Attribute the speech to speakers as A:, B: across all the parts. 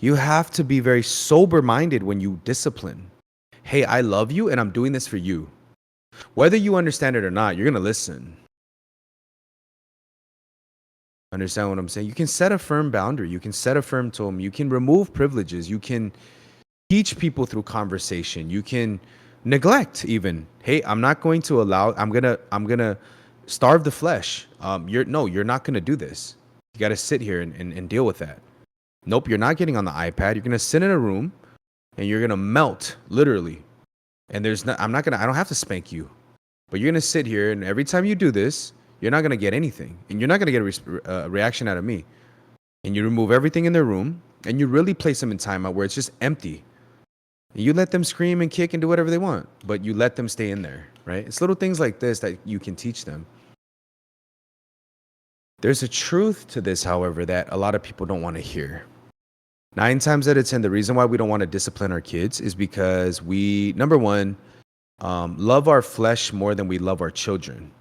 A: You have to be very sober minded when you discipline. Hey, I love you and I'm doing this for you. Whether you understand it or not, you're going to listen. Understand what I'm saying? You can set a firm boundary. You can set a firm tone. You can remove privileges. You can teach people through conversation. You can neglect even. Hey, I'm not going to allow, I'm gonna starve the flesh. You're not gonna do this. You gotta sit here and deal with that. Nope, you're not getting on the iPad. You're gonna sit in a room and you're gonna melt, literally. And I don't have to spank you. But you're gonna sit here and every time you do this, you're not gonna get anything. And you're not gonna get a reaction out of me. And you remove everything in their room and you really place them in timeout where it's just empty. You let them scream and kick and do whatever they want, but you let them stay in there, right? It's little things like this that you can teach them. There's a truth to this, however, that a lot of people don't want to hear. 9 times out of 10, the reason why we don't want to discipline our kids is because we, number one, love our flesh more than we love our children.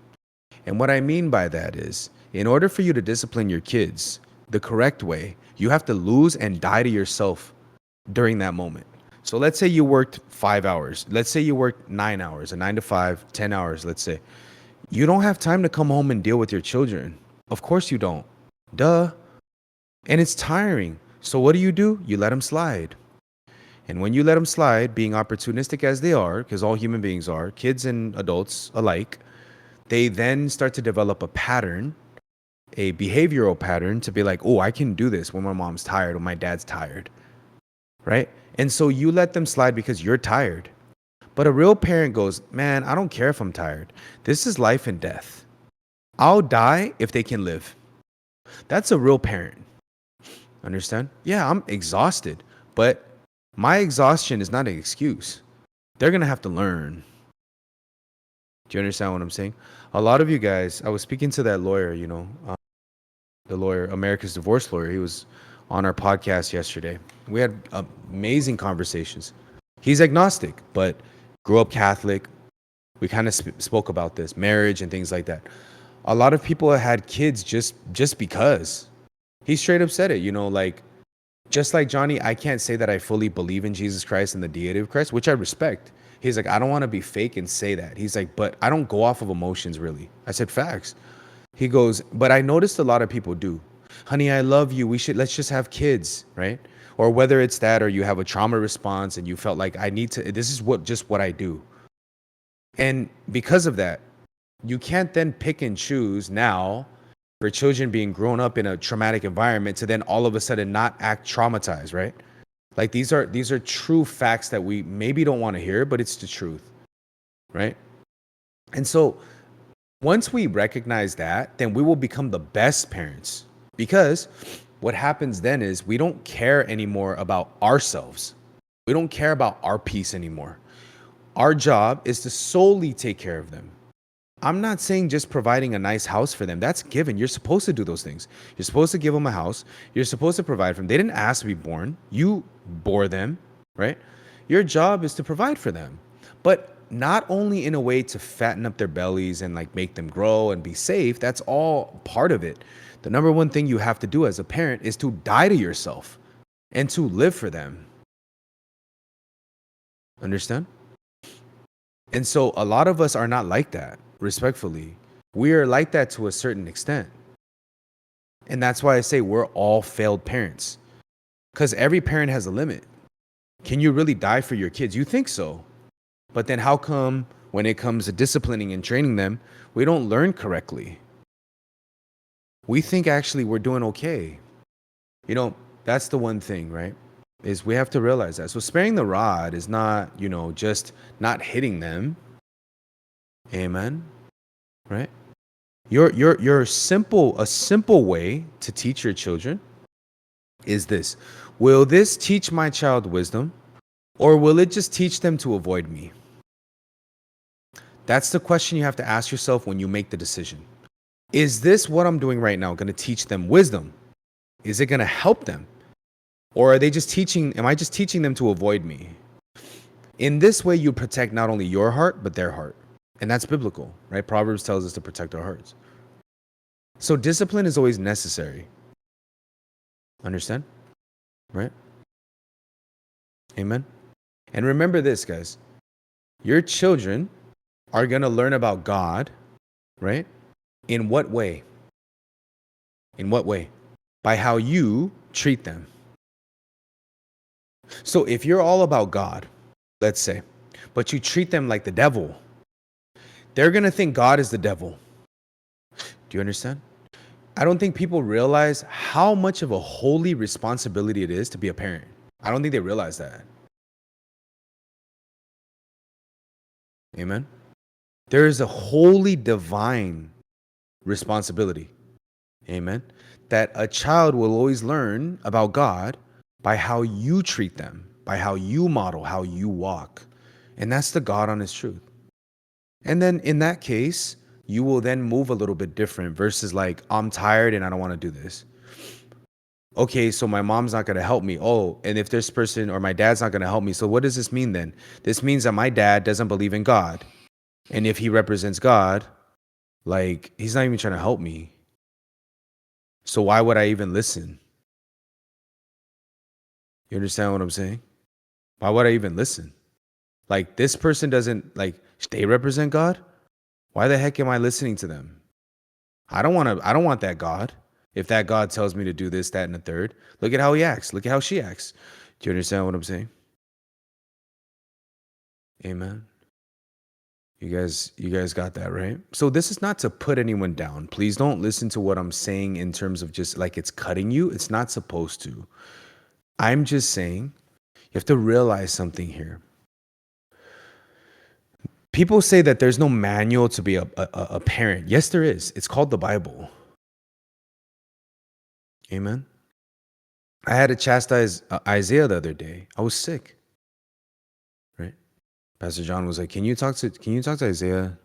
A: And what I mean by that is, in order for you to discipline your kids the correct way, you have to lose and die to yourself during that moment. So let's say you worked 5 hours. Let's say you worked 9 hours, a 9 to 5, 10 hours, let's say. You don't have time to come home and deal with your children. Of course you don't. Duh. And it's tiring. So what do? You let them slide. And when you let them slide, being opportunistic as they are, because all human beings are, kids and adults alike, they then start to develop a pattern, a behavioral pattern to be like, oh, I can do this when my mom's tired or my dad's tired, right? And so you let them slide because you're tired. But a real parent goes, man, I don't care if I'm tired. This is life and death. I'll die if they can live. That's a real parent. Understand? Yeah, I'm exhausted, but my exhaustion is not an excuse. They're going to have to learn. Do you understand what I'm saying? A lot of you guys, I was speaking to that lawyer, the lawyer, America's divorce lawyer. He was on our podcast yesterday. We had amazing conversations. He's agnostic, but grew up Catholic. We kind of spoke about this, marriage and things like that. A lot of people had kids just because. He straight up said it, like, just like Johnny, I can't say that I fully believe in Jesus Christ and the deity of Christ, which I respect. He's like, I don't want to be fake and say that. He's like, but I don't go off of emotions, really. I said, facts. He goes, but I noticed a lot of people do. Honey, I love you. Let's just have kids, right? Or whether it's that or you have a trauma response and you felt like this is what I do. And because of that, you can't then pick and choose now for children being grown up in a traumatic environment to then all of a sudden not act traumatized, right? Like these are true facts that we maybe don't want to hear, but it's the truth, right? And so once we recognize that, then we will become the best parents, because what happens then is we don't care anymore about ourselves. We don't care about our peace anymore. Our job is to solely take care of them. I'm not saying just providing a nice house for them. That's given. You're supposed to do those things. You're supposed to give them a house. You're supposed to provide for them. They didn't ask to be born. You bore them, right? Your job is to provide for them. But not only in a way to fatten up their bellies and like make them grow and be safe. That's all part of it. The number one thing you have to do as a parent is to die to yourself and to live for them. Understand? And so a lot of us are not like that. Respectfully, we are like that to a certain extent. And that's why I say we're all failed parents, because every parent has a limit. Can you really die for your kids? You think so. But then how come when it comes to disciplining and training them, we don't learn correctly? We think actually we're doing okay. That's the one thing, right? Is we have to realize that. So sparing the rod is not, just not hitting them. Amen. Right? A simple way to teach your children is this. Will this teach my child wisdom, or will it just teach them to avoid me? That's the question you have to ask yourself when you make the decision. Is this what I'm doing right now going to teach them wisdom? Is it going to help them? Or am I just teaching them to avoid me? In this way, you protect not only your heart, but their heart. And that's biblical, right? Proverbs tells us to protect our hearts. So discipline is always necessary. Understand? Right? Amen. And remember this, guys. Your children are going to learn about God, right? In what way? In what way? By how you treat them. So if you're all about God, let's say, but you treat them like the devil, they're going to think God is the devil. Do you understand? I don't think people realize how much of a holy responsibility it is to be a parent. I don't think they realize that. Amen. There is a holy divine responsibility. Amen. That a child will always learn about God by how you treat them, by how you model, how you walk. And that's the God honest truth. And then in that case, you will then move a little bit different versus like, I'm tired and I don't want to do this. Okay, so my mom's not going to help me. Oh, and if this person or my dad's not going to help me. So what does this mean then? This means that my dad doesn't believe in God. And if he represents God, like he's not even trying to help me. So why would I even listen? You understand what I'm saying? Why would I even listen? Like this person doesn't like they represent God? Why the heck am I listening to them? I don't want that God. If that God tells me to do this, that, and the third, look at how he acts. Look at how she acts. Do you understand what I'm saying? Amen. You guys got that, right? So this is not to put anyone down. Please don't listen to what I'm saying in terms of just like it's cutting you. It's not supposed to. I'm just saying you have to realize something here. People say that there's no manual to be a parent. Yes, there is. It's called the Bible. Amen. I had to chastise Isaiah the other day. I was sick. Right? Pastor John was like, Can you talk to Isaiah?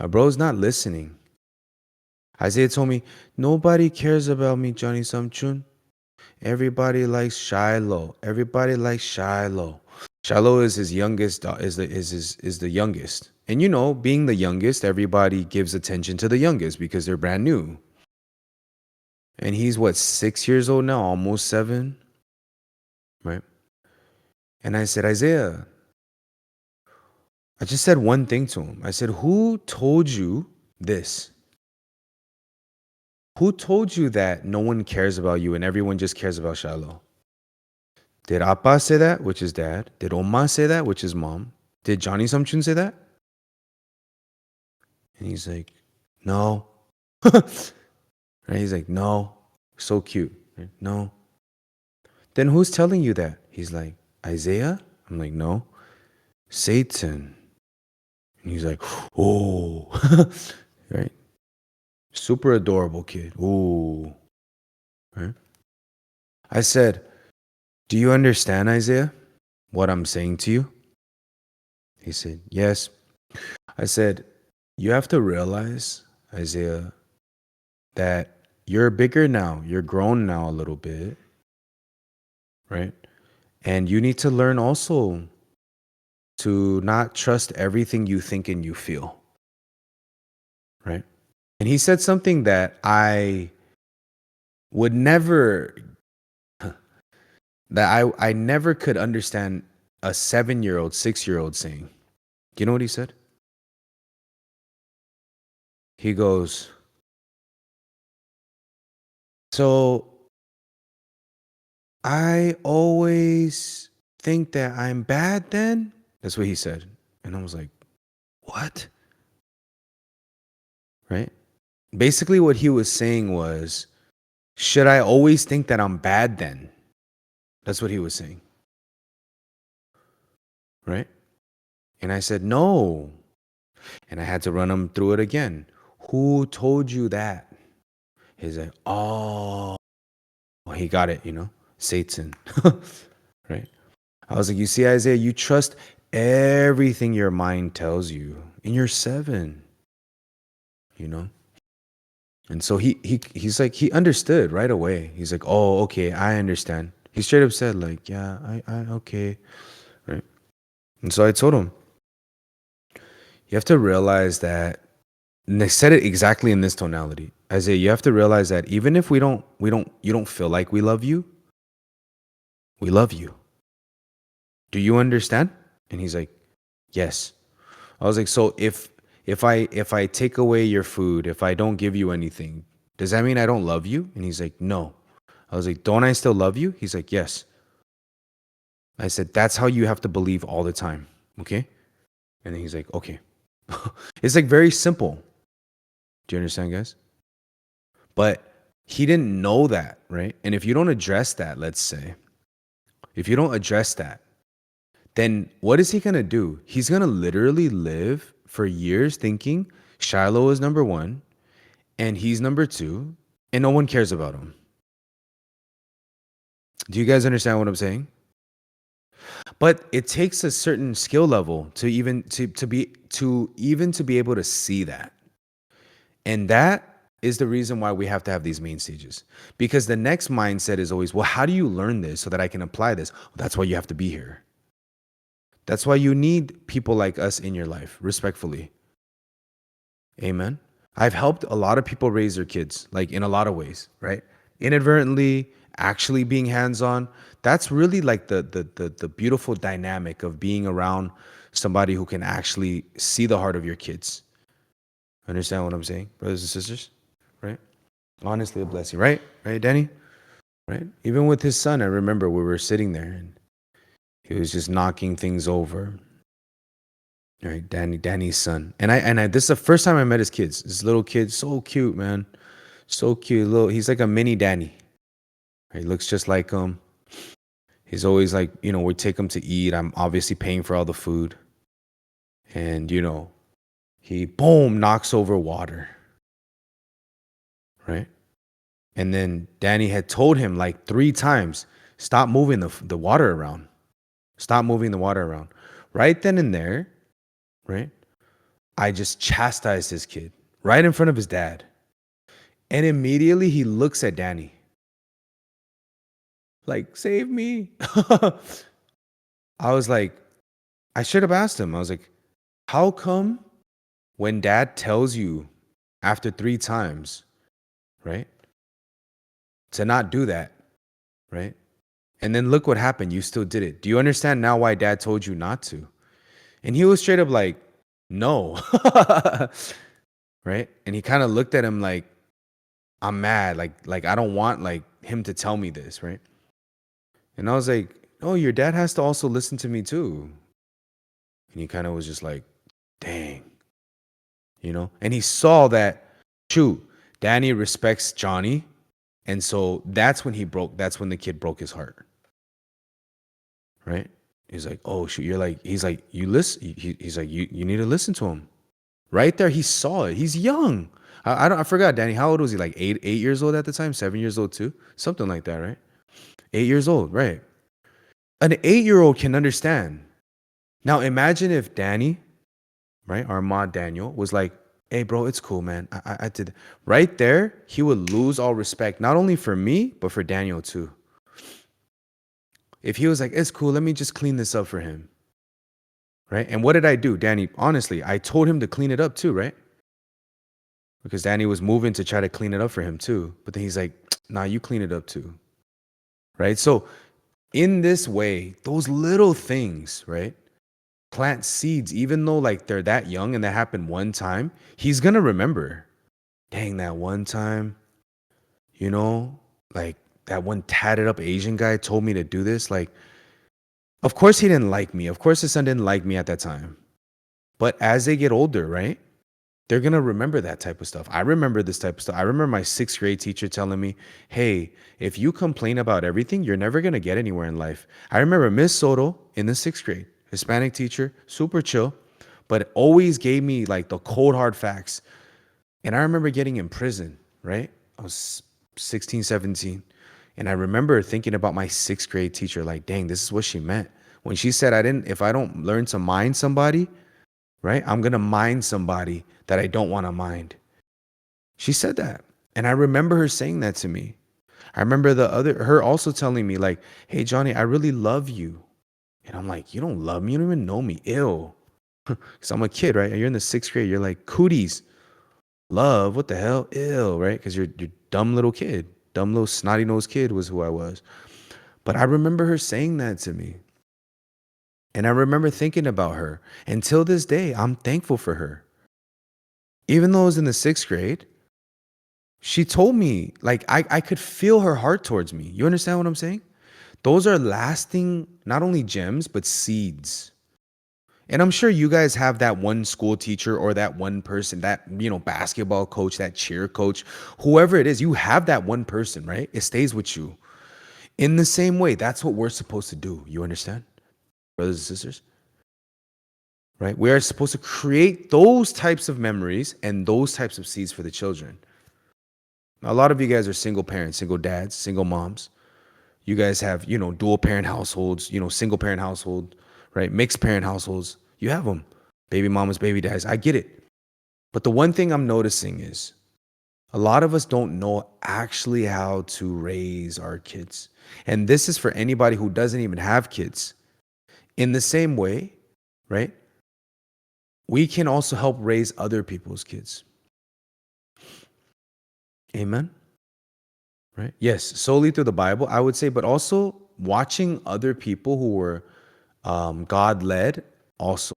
A: Bro's not listening. Isaiah told me, nobody cares about me, Johnny Samchun. Everybody likes Shiloh. Everybody likes Shiloh. Shiloh is his youngest, is the youngest. And you know, being the youngest, everybody gives attention to the youngest because they're brand new. And he's what, 6 years old now, almost 7, right? And I said, Isaiah, I just said one thing to him. I said, who told you this? Who told you that no one cares about you and everyone just cares about Shiloh? Did Appa say that, which is dad? Did Oma say that, which is mom? Did Johnny Samchun say that? And he's like, no. Right? He's like, no. So cute. Right? No. Then who's telling you that? He's like, Isaiah? I'm like, no. Satan. And he's like, oh. Right? Super adorable kid. Ooh. Right? I said, do you understand, Isaiah, what I'm saying to you? He said, yes. I said, you have to realize, Isaiah, that you're bigger now. You're grown now a little bit, right? And you need to learn also to not trust everything you think and you feel, right? And he said something that I would never, that I never could understand a 7-year-old, 6-year-old saying. Do you know what he said? He goes, so I always think that I'm bad then? That's what he said. And I was like, what? Right? Basically, what he was saying was, should I always think that I'm bad then? That's what he was saying. Right? And I said, no. And I had to run him through it again. Who told you that? He's like, oh, he got it, Satan. Right? I was like, you see, Isaiah, you trust everything your mind tells you. And you're 7, And so he's like, he understood right away. He's like, oh, okay, I understand. He straight up said, like, yeah, I okay. Right? And so I told him, you have to realize that, and they said it exactly in this tonality. Isaiah, you have to realize that even if you don't feel like we love you, we love you. Do you understand? And he's like, yes. I was like, so if I take away your food, if I don't give you anything, does that mean I don't love you? And he's like, no. I was like, don't I still love you? He's like, yes. I said, that's how you have to believe all the time. Okay. And then he's like, okay. It's like very simple. Do you understand, guys? But he didn't know that, right? And if you don't address that, let's say, if you don't address that, then what is he going to do? He's going to literally live for years thinking Shiloh is number one and he's number two and no one cares about him. Do you guys understand what I'm saying? But it takes a certain skill level to even to be able to see that. And that is the reason why we have to have these main stages. Because the next mindset is always, well, how do you learn this so that I can apply this? Well, that's why you have to be here. That's why you need people like us in your life, respectfully. Amen. I've helped a lot of people raise their kids, like in a lot of ways, right? Inadvertently, actually being hands-on. That's really like the beautiful dynamic of being around somebody who can actually see the heart of your kids. Understand what I'm saying, brothers and sisters? Right? Honestly, a blessing, right? Right, Danny? Right? Even with his son, I remember we were sitting there and he was just knocking things over. Right, Danny's son. And I this is the first time I met his kids. This little kid, so cute, man. So cute. He's like a mini Danny. He looks just like him. He's always like, we take him to eat. I'm obviously paying for all the food. And he boom knocks over water. Right? And then Danny had told him like 3 times, stop moving the water around. Stop moving the water around. Right then and there, right? I just chastised this kid right in front of his dad. And immediately he looks at Danny. Like, save me. I was like, I should have asked him. I was like, how come when dad tells you after 3 times, right, to not do that, right? And then look what happened. You still did it. Do you understand now why dad told you not to? And he was straight up like, no. Right? And he kind of looked at him like, I'm mad. Like I don't want like him to tell me this, right? And I was like, oh, your dad has to also listen to me too. And he kind of was just like, dang. And he saw that, shoot, Danny respects Johnny. And so that's when the kid broke his heart. Right? He's like, oh, shoot, he's like, you listen. He's like, you need to listen to him. Right there, he saw it. He's young. I forgot, Danny. How old was he? Like 8 years old at the time? 7 years old too? Something like that, right? 8 years old, right? An 8-year-old can understand. Now imagine if Danny, right, our mod Daniel, was like, hey, bro, it's cool, man. I did. Right there, he would lose all respect, not only for me, but for Daniel too. If he was like, it's cool, let me just clean this up for him. Right? And what did I do, Danny? Honestly, I told him to clean it up too, right? Because Danny was moving to try to clean it up for him too. But then he's like, nah, you clean it up too. Right? So in this way, those little things, right? Plant seeds, even though like they're that young and that happened one time, he's going to remember, dang, that one time, like that one tatted up Asian guy told me to do this. Like, of course he didn't like me. Of course his son didn't like me at that time. But as they get older, right? They're going to remember that type of stuff. I remember this type of stuff. I remember my 6th grade teacher telling me, hey, if you complain about everything, you're never going to get anywhere in life. I remember Miss Soto in the 6th grade, Hispanic teacher, super chill, but always gave me like the cold hard facts. And I remember getting in prison, right? I was 16, 17. And I remember thinking about my 6th grade teacher, like, dang, this is what she meant. When she said, if I don't learn to mind somebody, right, I'm going to mind somebody that I don't want to mind. She said that. And I remember her saying that to me. I remember her also telling me like, hey, Johnny, I really love you. And I'm like, you don't love me? You don't even know me. Ew. Because I'm a kid, right? You're in the 6th grade. You're like, cooties. Love, what the hell? Ew, right? Because you're dumb little kid. Dumb little snotty nosed kid was who I was. But I remember her saying that to me. And I remember thinking about her. Until this day, I'm thankful for her. Even though I was in the 6th grade, she told me, like, I could feel her heart towards me. You understand what I'm saying? Those are lasting, not only gems, but seeds. And I'm sure you guys have that one school teacher or that one person, that, basketball coach, that cheer coach, whoever it is, you have that one person, right? It stays with you. In the same way, that's what we're supposed to do. You understand, brothers and sisters? Right? We are supposed to create those types of memories and those types of seeds for the children. A lot of you guys are single parents, single dads, single moms. You guys have, dual parent households, single parent household, right? Mixed parent households. You have them. Baby mamas, baby dads. I get it. But the one thing I'm noticing is a lot of us don't know actually how to raise our kids. And this is for anybody who doesn't even have kids. In the same way, right? We can also help raise other people's kids. Amen. Right? Yes, solely through the Bible, I would say, but also watching other people who were God led also